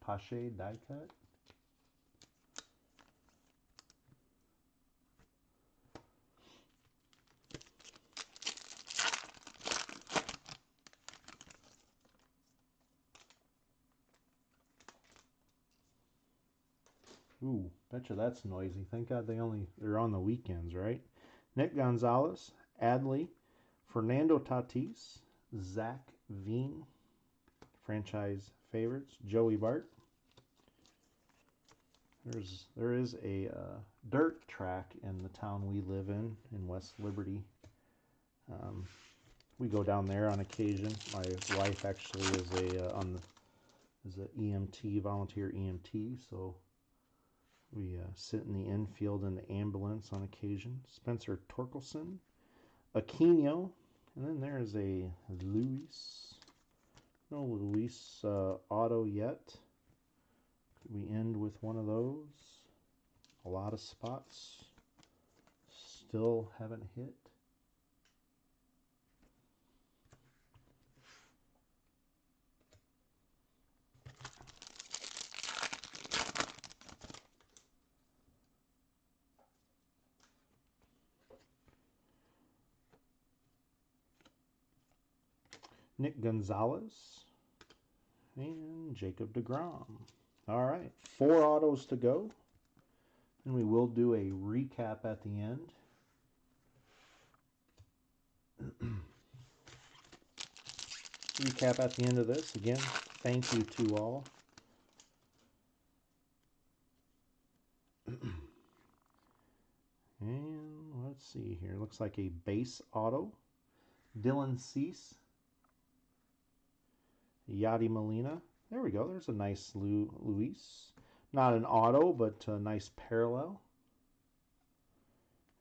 Pache die cut. Ooh, betcha that's noisy. Thank God they're on the weekends, right? Nick Gonzalez, Adley, Fernando Tatis, Zach Veen, franchise favorites. Joey Bart. There is a dirt track in the town we live in West Liberty. We go down there on occasion. My wife actually is is an EMT, volunteer EMT, so we sit in the infield in the ambulance on occasion. Spencer Torkelson, Aquino, and then there's a Luis. No Luis auto yet. Could we end with one of those? A lot of spots still haven't hit. Nick Gonzalez and Jacob deGrom. All right, 4 autos to go. And we will do a recap at the end. Recap at the end of this. Again, thank you to all. And let's see here. Looks like a base auto. Dylan Cease. Yadi Molina. There we go. There's a nice Luis. Not an auto, but a nice parallel.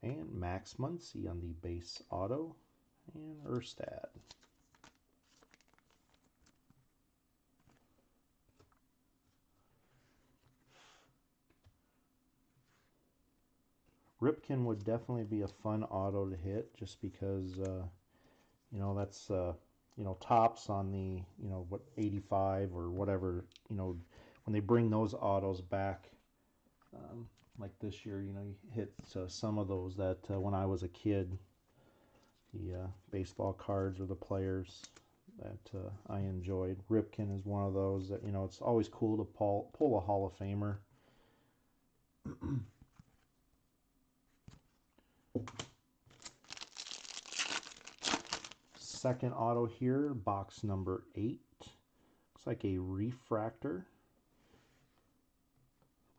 And Max Muncy on the base auto. And Erstad. Ripken would definitely be a fun auto to hit just because, you know, that's, you know, tops on the, you know, what, 85 or whatever, you know, when they bring those autos back, like this year, you know, you hit some of those that when I was a kid, the baseball cards or the players that I enjoyed. Ripken is one of those that, you know, it's always cool to pull a Hall of Famer. Second auto here, box number 8. Looks like a refractor.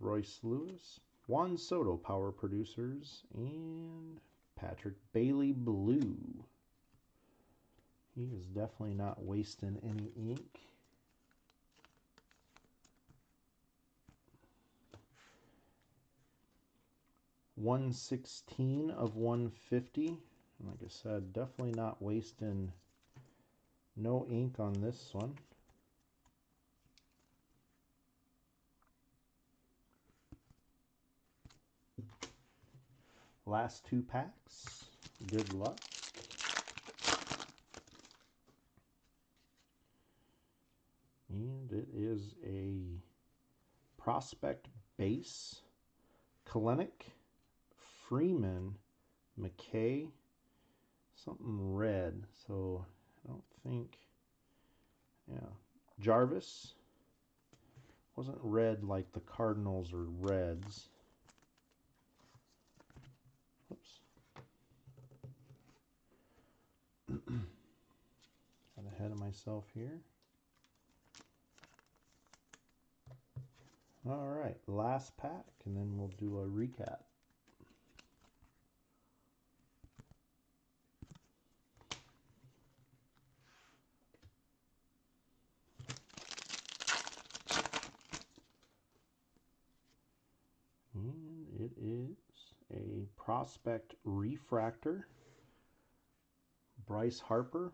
Royce Lewis, Juan Soto, Power Producers, and Patrick Bailey Blue. He is definitely not wasting any ink. $116 of 150. Like I said, definitely not wasting no ink on this one. Last 2 packs. Good luck. And it is a prospect base. Kalenic, Freeman, McKay, something red. So I don't think, yeah. Jarvis wasn't red like the Cardinals or Reds. Oops. Got ahead of myself here. All right, last pack, and then we'll do a recap. And it is a prospect refractor. Bryce Harper.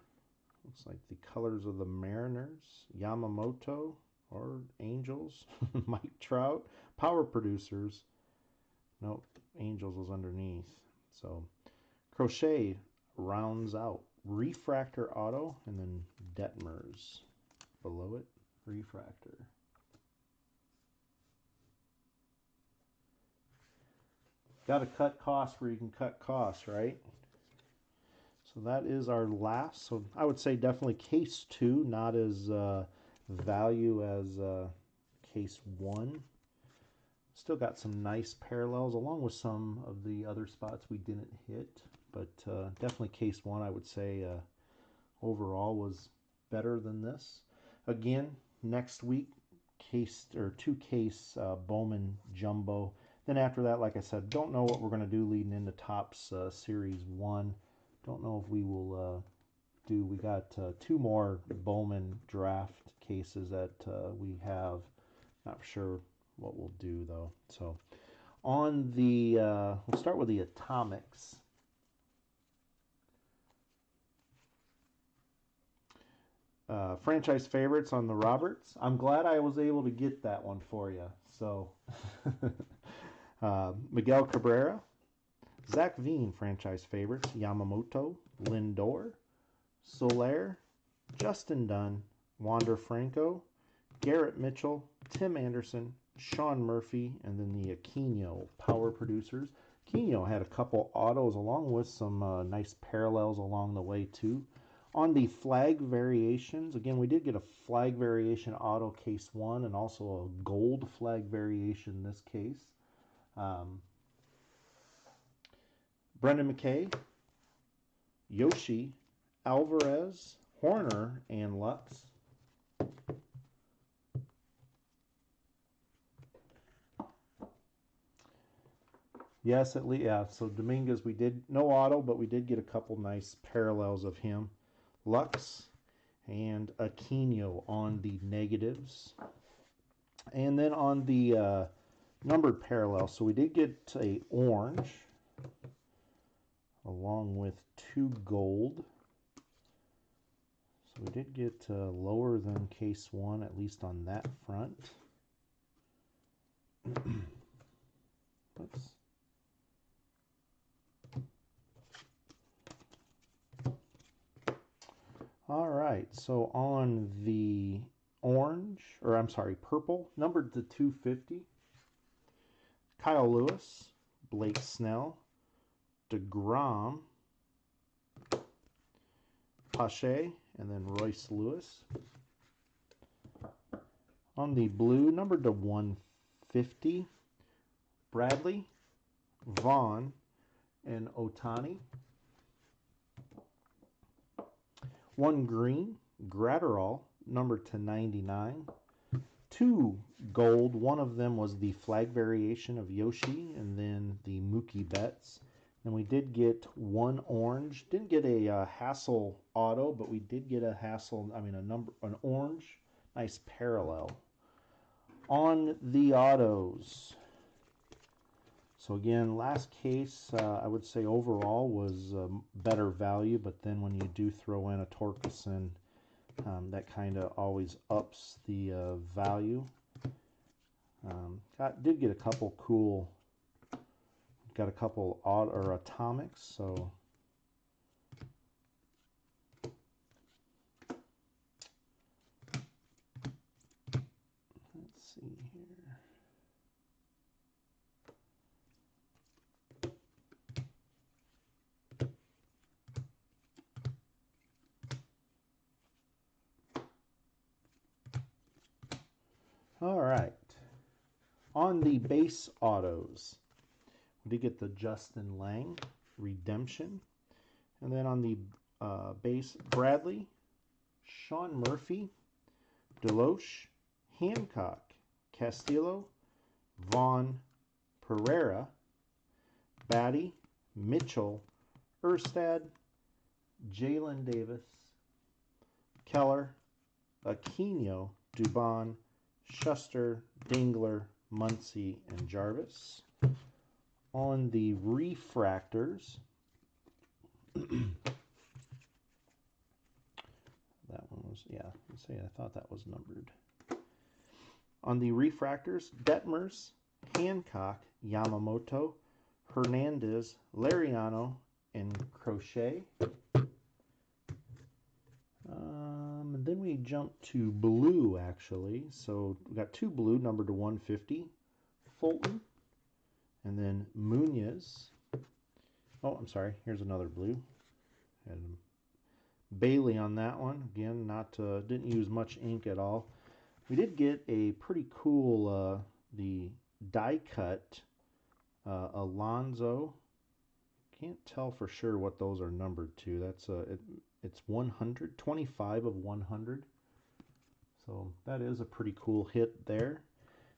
Looks like the colors of the Mariners. Yamamoto or Angels. Mike Trout. Power Producers. Nope, Angels was underneath. So Crochet rounds out. Refractor auto, and then Detmers below it. Refractor. Got to cut costs where you can cut costs, right? So that is our last. So I would say definitely case 2, not as value as case 1. Still got some nice parallels along with some of the other spots we didn't hit. But definitely case 1, I would say overall was better than this. Again, next week, case or 2-case Bowman Jumbo. Then after that, like I said, don't know what we're going to do leading into Topps Series 1. Don't know if we will do. We got 2 more Bowman draft cases that we have. Not sure what we'll do though. So on the, we'll start with the Atomics. Franchise favorites on the Roberts. I'm glad I was able to get that one for you. So Miguel Cabrera, Zach Veen, franchise favorites, Yamamoto, Lindor, Soler, Justin Dunn, Wander Franco, Garrett Mitchell, Tim Anderson, Sean Murphy, and then the Aquino power producers. Aquino had a couple autos along with some nice parallels along the way too. On the flag variations, again, we did get a flag variation auto case 1 and also a gold flag variation in this case. Brendan McKay, Yoshi, Alvarez, Horner, and Lux. Yes, at least, yeah. So Dominguez, we did no auto, but we did get a couple nice parallels of him. Lux and Aquino on the negatives. And then on the numbered parallel, so we did get a orange along with 2 gold. So we did get lower than case 1, at least on that front. Oops. All right, so on the orange, or I'm sorry, purple, numbered to 250, Kyle Lewis, Blake Snell, DeGrom, Pache, and then Royce Lewis. On the blue, numbered to 150, Bradley, Vaughn, and Ohtani. 1 green, Gratterall, numbered to 99. 2 gold, one of them was the flag variation of Yoshi, and then the Mookie Betts. And we did get 1 orange. Didn't get a Hassel auto, but we did get an orange, nice parallel. On the autos, so again, last case, I would say overall was better value, but then when you do throw in a Torkelson, that kind of always ups the value. Did get a couple cool, got a couple Atomics, so let's see here. All right, on the base autos, we did get the Justin Lang redemption, and then on the base, Bradley, Sean Murphy, Deloche, Hancock, Castillo, Vaughn, Pereira, Batty, Mitchell, Erstad, Jalen Davis, Keller, Aquino, Dubon, Shuster, Dingler, Muncy, and Jarvis. On the refractors, that one was, yeah, let's see, I thought that was numbered. On the refractors, Detmers, Hancock, Yamamoto, Hernandez, Lariano, and Crochet. And then we jump to blue, actually. So we got 2 blue, numbered to 150. Fulton, and then Munoz. Oh, I'm sorry. Here's another blue. And Bailey on that one. Again, didn't use much ink at all. We did get a pretty cool the die cut Alonzo. Can't tell for sure what those are numbered to. That's It's 100, 25 of 100. So that is a pretty cool hit there.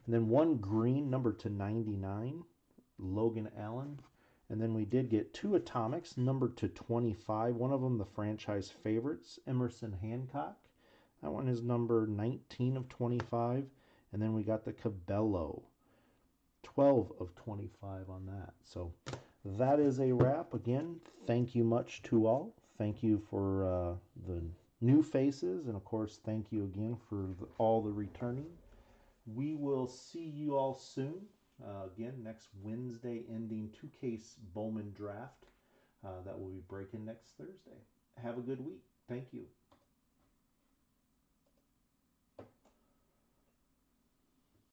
And then one green number to 99, Logan Allen. And then we did get two atomics, number to 25. One of them the franchise favorites, Emerson Hancock. That one is number 19 of 25. And then we got the Cabello, 12 of 25 on that. So that is a wrap. Again, thank you much to all. Thank you for the new faces. And of course, thank you again for all the returning. We will see you all soon. Again, next Wednesday, ending 2-case Bowman draft that will be breaking next Thursday. Have a good week. Thank you.